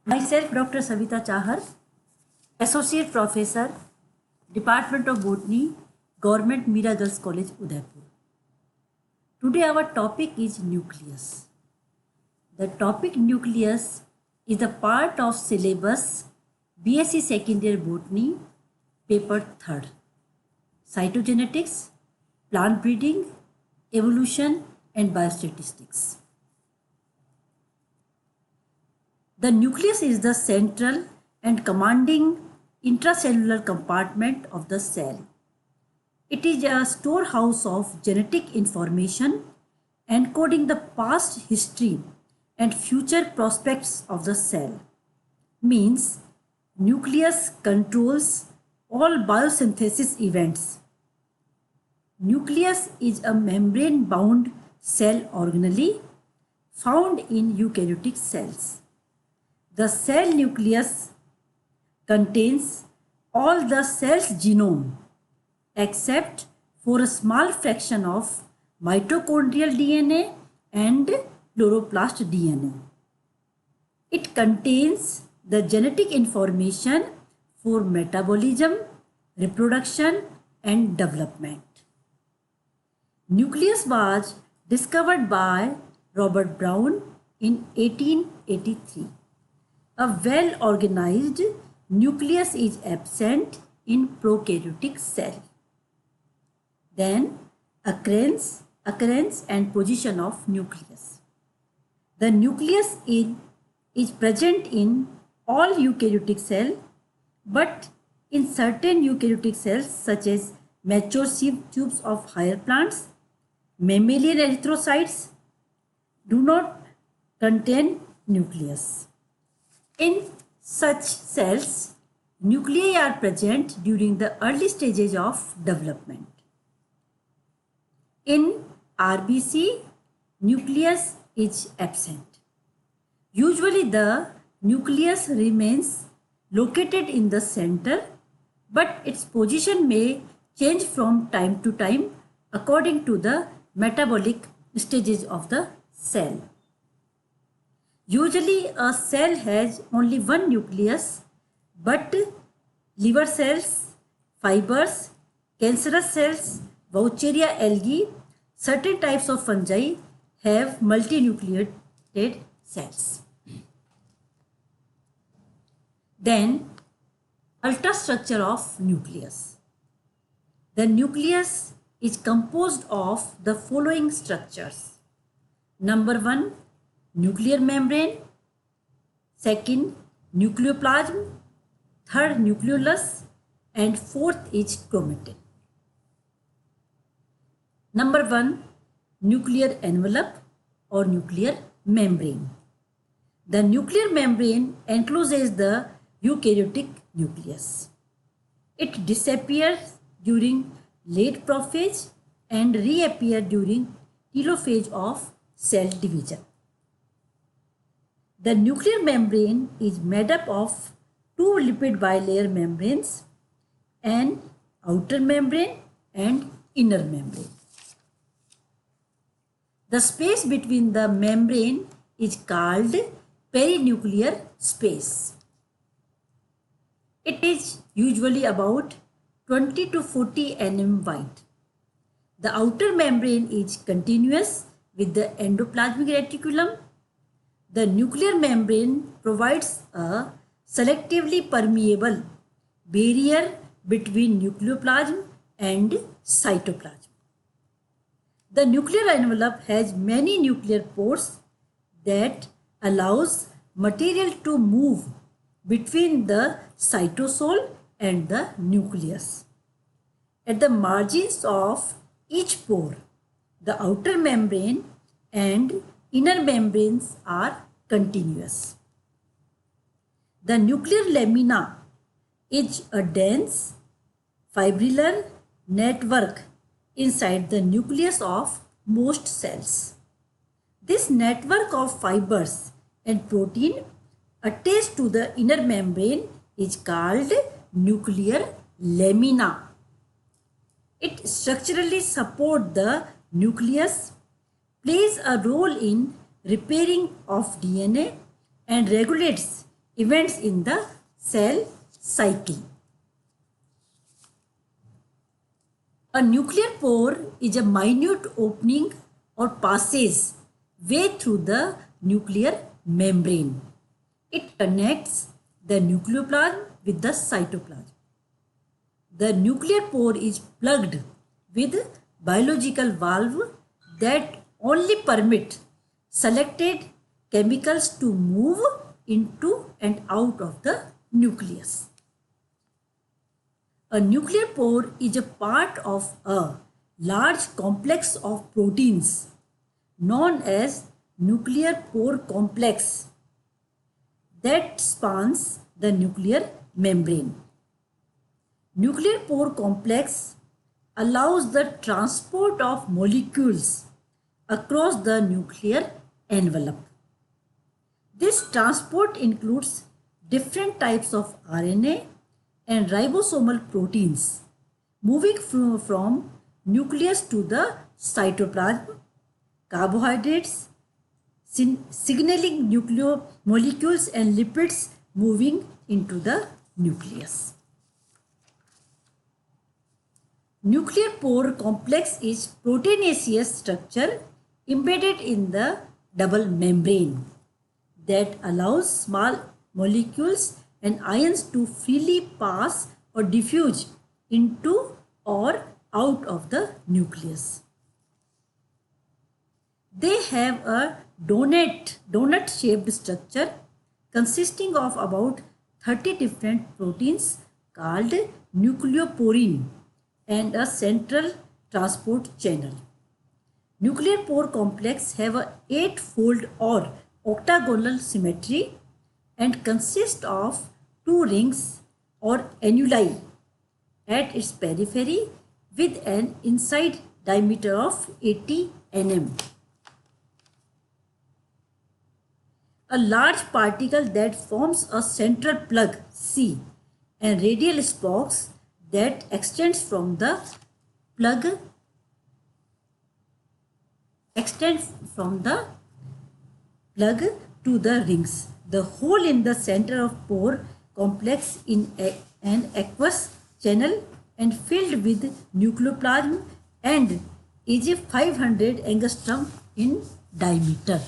Myself, Dr. Savita Chahar, Associate Professor, Department of Botany, Government Mira Girls College, Udaipur. Today our topic is nucleus. The topic nucleus is the part of syllabus BSc Second Year Botany, paper 3rd. Cytogenetics, plant breeding, evolution and biostatistics. The nucleus is the central and commanding intracellular compartment of the cell. It is a storehouse of genetic information encoding the past history and future prospects of the cell. Means nucleus controls all biosynthesis events. Nucleus is a membrane-bound cell organelle found in eukaryotic cells. The cell nucleus contains all the cell's genome except for a small fraction of mitochondrial DNA and chloroplast DNA. It contains the genetic information for metabolism, reproduction and development. Nucleus was discovered by Robert Brown in 1883. A well-organized nucleus is absent in prokaryotic cell. Then occurrence and position of nucleus. The nucleus is present in all eukaryotic cell, but in certain eukaryotic cells such as mature sieve tubes of higher plants, mammalian erythrocytes do not contain nucleus. In such cells, nuclei are present during the early stages of development. In RBC, nucleus is absent. Usually the nucleus remains located in the center, but its position may change from time to time according to the metabolic stages of the cell. Usually a cell has only one nucleus, but liver cells, fibers, cancerous cells, Vaucheria algae, certain types of fungi have multinucleated cells. Then ultrastructure of nucleus. The nucleus is composed of the following structures. Number 1, nuclear membrane. Second, nucleoplasm. Third, nucleolus. And fourth is chromatin. Number 1, nuclear envelope or nuclear membrane. The nuclear membrane encloses the eukaryotic nucleus. It disappears during late prophase and reappears during telophase of cell division. The nuclear membrane is made up of two lipid bilayer membranes, an outer membrane and inner membrane. The space between the membrane is called perinuclear space. It is usually about 20 to 40 nm wide. The outer membrane is continuous with the endoplasmic reticulum. The nuclear membrane provides a selectively permeable barrier between nucleoplasm and cytoplasm. The nuclear envelope has many nuclear pores that allows material to move between the cytosol and the nucleus. At the margins of each pore, the outer membrane and inner membranes are continuous. The nuclear lamina is a dense fibrillar network inside the nucleus of most cells. This network of fibers and protein attached to the inner membrane is called nuclear lamina. It structurally supports the nucleus, plays a role in repairing of DNA and regulates events in the cell cycle. A nuclear pore is a minute opening or passage way through the nuclear membrane. It connects the nucleoplasm with the cytoplasm. The nuclear pore is plugged with biological valve that only permit selected chemicals to move into and out of the nucleus. A nuclear pore is a part of a large complex of proteins known as nuclear pore complex that spans the nuclear membrane. Nuclear pore complex allows the transport of molecules across the nuclear envelope. This transport includes different types of RNA and ribosomal proteins moving from nucleus to the cytoplasm, carbohydrates, signaling molecules and lipids moving into the nucleus. Nuclear pore complex is proteinaceous structure embedded in the double membrane that allows small molecules and ions to freely pass or diffuse into or out of the nucleus. They have a donut-shaped structure consisting of about 30 different proteins called nucleoporine and a central transport channel. Nuclear pore complex have a 8-fold or octagonal symmetry and consist of 2 rings or annuli at its periphery with an inside diameter of 80 nm. A large particle that forms a central plug C and radial spokes that extends from the plug to the rings. The hole in the center of pore complex in an aqueous channel and filled with nucleoplasm and is 500 angstrom in diameter.